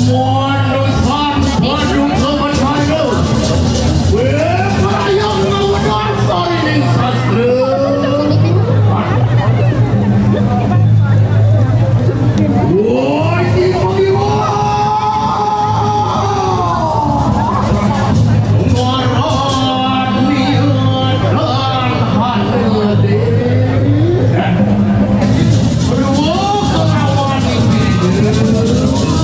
Manusan Bandung Kementerian Berayang Nawadan Sarining Sastra Woi di Pagiwa Ngaran niat dan hanade Berdua kelawan ini